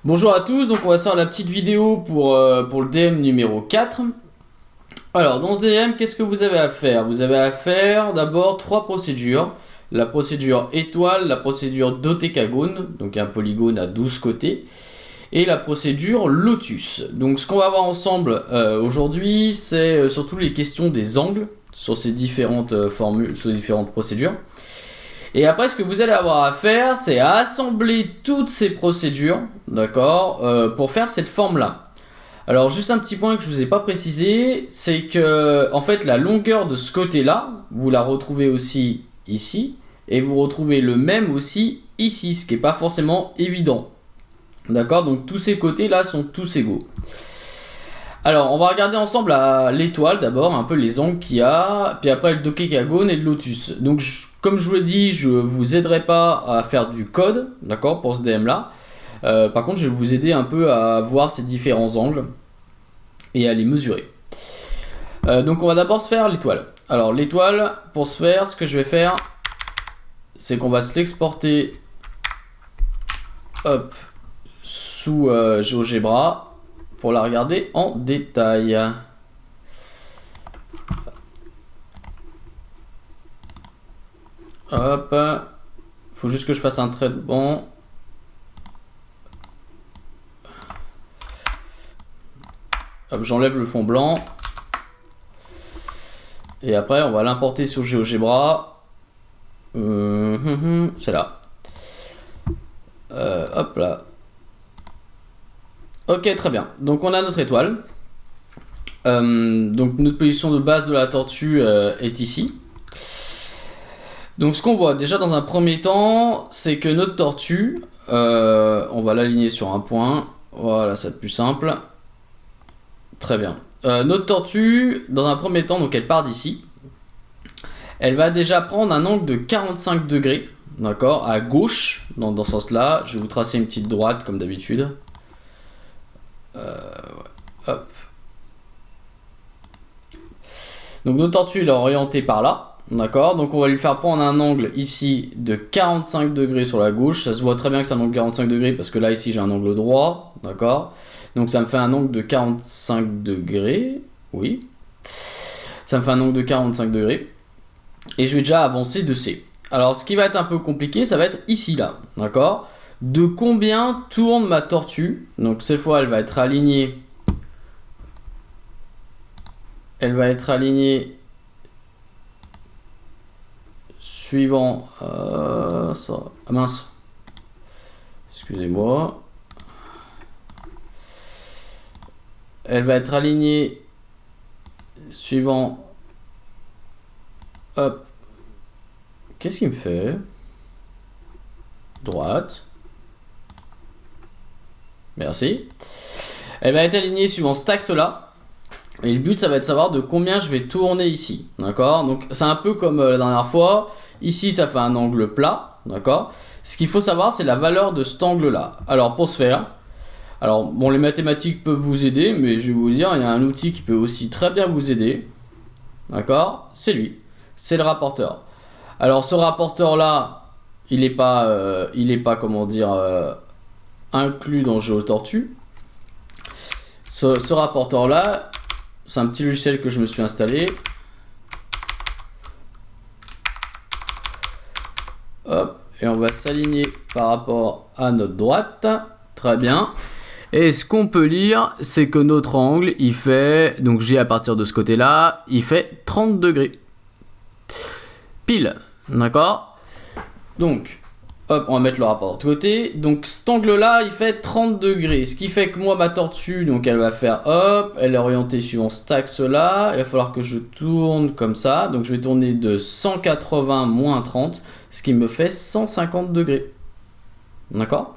Bonjour à tous, donc on va faire la petite vidéo pour le DM numéro 4. Alors dans ce DM, qu'est-ce que vous avez à faire? Vous avez à faire d'abord trois procédures. La procédure étoile, la procédure dodécagone, donc un polygone à 12 côtés, et la procédure lotus. Donc ce qu'on va voir ensemble aujourd'hui, c'est surtout les questions des angles sur ces différentes formules, sur ces différentes procédures. Et après, ce que vous allez avoir à faire, c'est à assembler toutes ces procédures, d'accord, pour faire cette forme-là. Alors, juste un petit point que je vous ai pas précisé, c'est que, en fait, la longueur de ce côté-là, vous la retrouvez aussi ici, et vous retrouvez le même aussi ici, ce qui n'est pas forcément évident. D'accord, donc tous ces côtés-là sont tous égaux. Alors, on va regarder ensemble l'étoile d'abord, un peu les angles qu'il y a, puis après le dodécagone et le lotus. Donc, comme je vous l'ai dit, je ne vous aiderai pas à faire du code, d'accord, pour ce DM là. Par contre, je vais vous aider un peu à voir ces différents angles et à les mesurer. Donc, on va d'abord se faire l'étoile. Alors, l'étoile, pour ce faire, ce que je vais faire, c'est qu'on va se l'exporter hop, sous GeoGebra pour la regarder en détail. Hop, faut juste que je fasse un traitement. Hop, j'enlève le fond blanc. Et après, on va l'importer sur GeoGebra. C'est là. Hop là. Ok, très bien. Donc on a notre étoile. Donc notre position de base de la tortue est ici. Donc ce qu'on voit déjà dans un premier temps, c'est que notre tortue, on va l'aligner sur un point. Voilà, c'est plus simple. Très bien. Notre tortue, dans un premier temps, donc elle part d'ici. Elle va déjà prendre un angle de 45 degrés, d'accord, à gauche, dans ce sens-là. Je vais vous tracer une petite droite comme d'habitude. Hop. Donc notre tortue est orientée par là, d'accord. Donc on va lui faire prendre un angle ici de 45 degrés sur la gauche. Ça se voit très bien que c'est un angle de 45 degrés parce que là ici j'ai un angle droit, d'accord. Donc ça me fait un angle de 45 degrés, oui. Ça me fait un angle de 45 degrés. Et je vais déjà avancer de C. Alors ce qui va être un peu compliqué, ça va être ici là, d'accord. De combien tourne ma tortue? Donc cette fois elle va être alignée. Elle va être alignée suivant ça. Ah mince. Excusez-moi. Elle va être alignée suivant. Hop. Qu'est-ce qu'il me fait? Droite. Merci. Elle va être alignée suivant cet axe-là. Et le but, ça va être de savoir de combien je vais tourner ici. D'accord? Donc, c'est un peu comme la dernière fois. Ici, ça fait un angle plat. D'accord? Ce qu'il faut savoir, c'est la valeur de cet angle-là. Alors, pour ce faire, alors, bon, les mathématiques peuvent vous aider, mais je vais vous dire, il y a un outil qui peut aussi très bien vous aider. D'accord? C'est lui. C'est le rapporteur. Alors, ce rapporteur-là, il n'est pas, comment dire, inclus dans GeoTortue. Ce rapporteur-là, c'est un petit logiciel que je me suis installé. Hop, et on va s'aligner par rapport à notre droite. Très bien. Et ce qu'on peut lire, c'est que notre angle, il fait, donc j'ai à partir de ce côté-là, il fait 30 degrés. Pile, d'accord? Donc, hop, on va mettre le rapport de côté. Donc cet angle-là, il fait 30 degrés. Ce qui fait que moi, ma tortue, donc elle va faire hop, elle est orientée suivant cet axe-là. Il va falloir que je tourne comme ça. Donc je vais tourner de 180 moins 30, ce qui me fait 150 degrés. D'accord?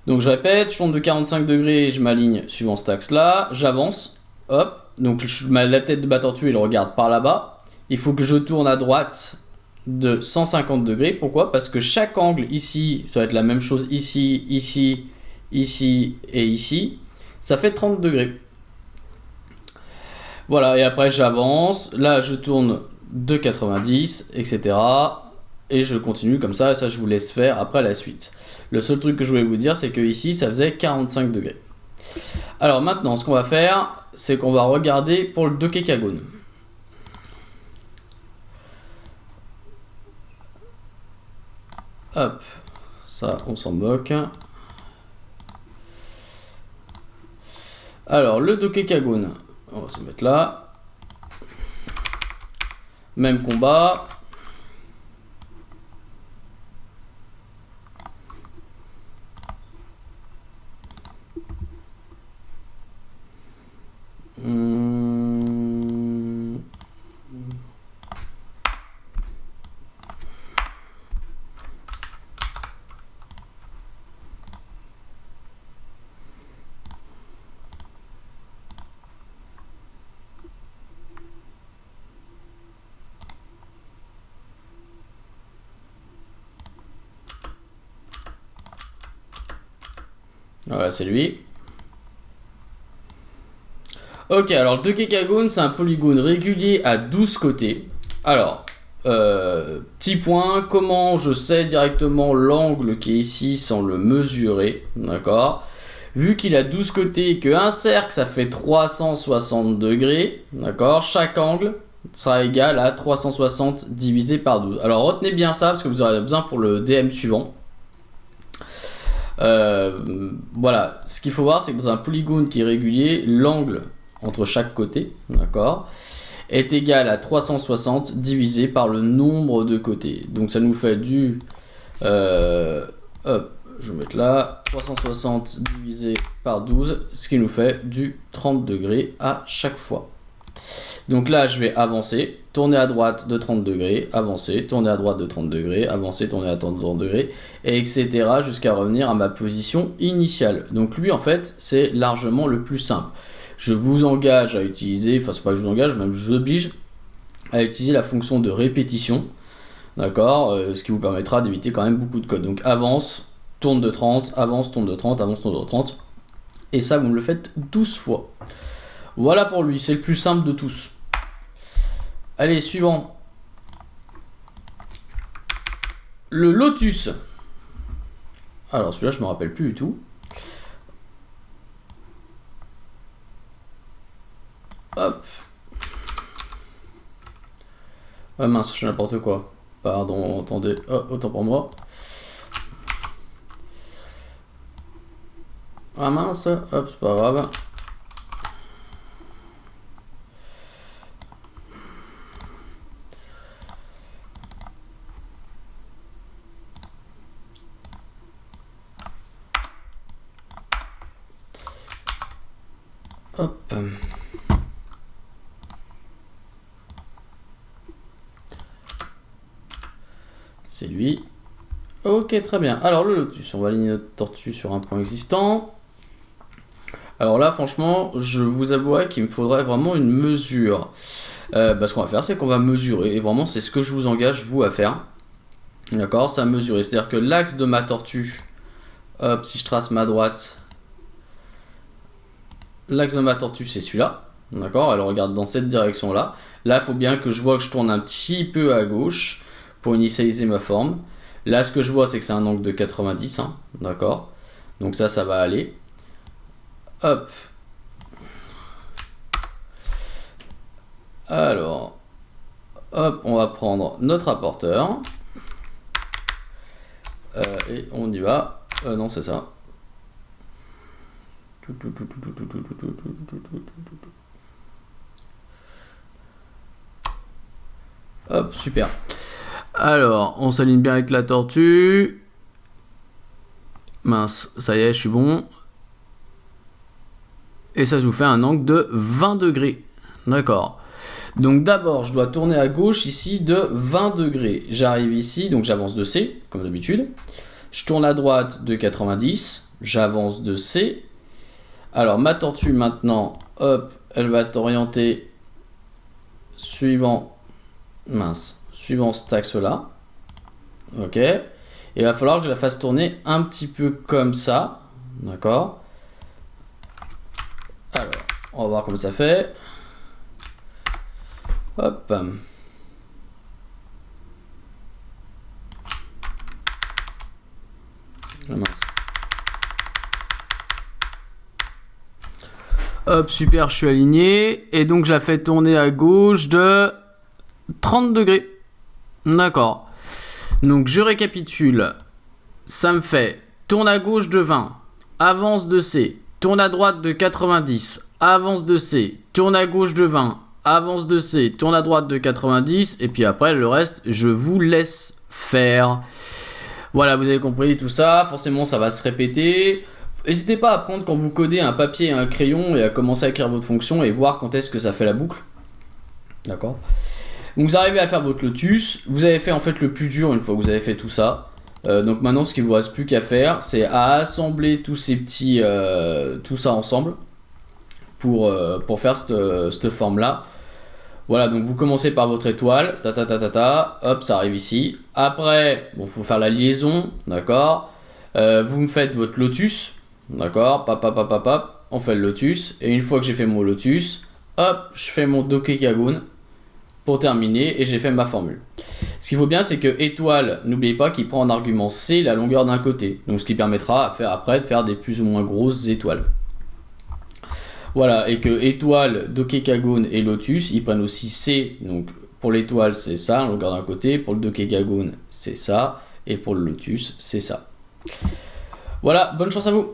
Donc je répète, je tourne de 45 degrés, je m'aligne suivant cet axe-là. J'avance, hop. Donc la tête de ma tortue, elle regarde par là-bas. Il faut que je tourne à droite de 150 degrés. Pourquoi? Parce que chaque angle ici, ça va être la même chose ici, ici, ici et ici. Ça fait 30 degrés. Voilà, et après j'avance. Là, je tourne de 90, etc. Et je continue comme ça. Et ça, je vous laisse faire après la suite. Le seul truc que je voulais vous dire, c'est que ici, ça faisait 45 degrés. Alors maintenant, ce qu'on va faire, c'est qu'on va regarder pour le Dokekagon. Hop, ça, on s'en moque. Alors, le Dokekagon, on va se mettre là. Même combat. Voilà, c'est lui. Ok, alors le Dokekagon, c'est un polygone régulier à 12 côtés. Alors, petit point, comment je sais directement l'angle qui est ici sans le mesurer, d'accord? Vu qu'il a 12 côtés et qu'un cercle, ça fait 360 degrés, d'accord? Chaque angle sera égal à 360 divisé par 12. Alors, retenez bien ça, parce que vous aurez besoin pour le DM suivant. Voilà, ce qu'il faut voir, c'est que dans un polygone qui est régulier, l'angle entre chaque côté, d'accord, est égal à 360 divisé par le nombre de côtés. Donc ça nous fait du... hop, je vais mettre là, 360 divisé par 12, ce qui nous fait du 30 degrés à chaque fois. Donc là, je vais avancer, tourner à droite de 30 degrés, avancer, tourner à droite de 30 degrés, avancer, tourner à 30 degrés, et etc. jusqu'à revenir à ma position initiale. Donc lui, en fait, c'est largement le plus simple. Je vous engage à utiliser, enfin c'est pas que je vous engage, même je vous oblige à utiliser la fonction de répétition, d'accord, ce qui vous permettra d'éviter quand même beaucoup de code. Donc avance, tourne de 30, avance, tourne de 30, avance, tourne de 30, et ça vous me le faites 12 fois. Voilà pour lui, c'est le plus simple de tous. Allez, suivant. Le Lotus. Alors celui-là, je me rappelle plus du tout. Hop. Ah mince, je fais n'importe quoi. Pardon, attendez. Oh, autant pour moi. Ah mince, hop, c'est pas grave. Hop. C'est lui. Ok, très bien. Alors le Lotus, on va aligner notre tortue sur un point existant. Alors là, franchement, je vous avouerai qu'il me faudrait vraiment une mesure. Ce qu'on va faire, c'est qu'on va mesurer. Et vraiment, c'est ce que je vous engage, vous, à faire. D'accord, c'est à mesurer. C'est-à-dire que l'axe de ma tortue, hop, si je trace ma droite, l'axe de ma tortue, c'est celui-là. D'accord, elle regarde dans cette direction-là. Là, il faut bien que je vois que je tourne un petit peu à gauche pour initialiser ma forme. Là, ce que je vois, c'est que c'est un angle de 90. Hein, d'accord, donc ça va aller. Hop. Alors, hop, on va prendre notre rapporteur. Et on y va. Non, c'est ça. Hop, super. Alors, on s'aligne bien avec la tortue. Mince, ça y est, je suis bon. Et ça vous fait un angle de 20 degrés. D'accord. Donc d'abord, je dois tourner à gauche ici de 20 degrés. J'arrive ici, donc j'avance de C, comme d'habitude. Je tourne à droite de 90. J'avance de C. Alors ma tortue maintenant, hop, elle va t'orienter suivant cet axe-là. Ok. Il va falloir que je la fasse tourner un petit peu comme ça. D'accord. Alors, on va voir comment ça fait. Hop. Ah, mince. Hop, super, je suis aligné. Et donc, je la fais tourner à gauche de 30 degrés. D'accord. Donc, je récapitule. Ça me fait tourne à gauche de 20, avance de C, tourne à droite de 90, avance de C, tourne à gauche de 20, avance de C, tourne à droite de 90. Et puis après, le reste, je vous laisse faire. Voilà, vous avez compris tout ça. Forcément, ça va se répéter. N'hésitez pas à prendre quand vous codez un papier et un crayon et à commencer à écrire votre fonction et voir quand est-ce que ça fait la boucle. D'accord. Donc vous arrivez à faire votre lotus. Vous avez fait en fait le plus dur une fois que vous avez fait tout ça. Donc maintenant, ce qu'il vous reste plus qu'à faire, c'est à assembler tous ces petits, tout ça ensemble pour faire cette forme-là. Voilà, donc vous commencez par votre étoile, hop, ça arrive ici. Après, bon, faut faire la liaison, d'accord. Vous me faites votre lotus. D'accord, on fait le lotus. Et une fois que j'ai fait mon lotus, hop, je fais mon Dokekagon pour terminer et j'ai fait ma formule. Ce qu'il faut bien, c'est que étoile, n'oubliez pas qu'il prend en argument C la longueur d'un côté. Donc ce qui permettra après de faire des plus ou moins grosses étoiles. Voilà, et que étoile, Dokekagon et lotus, ils prennent aussi C. Donc pour l'étoile, c'est ça, la longueur d'un côté. Pour le Dokekagon, c'est ça. Et pour le lotus, c'est ça. Voilà, bonne chance à vous.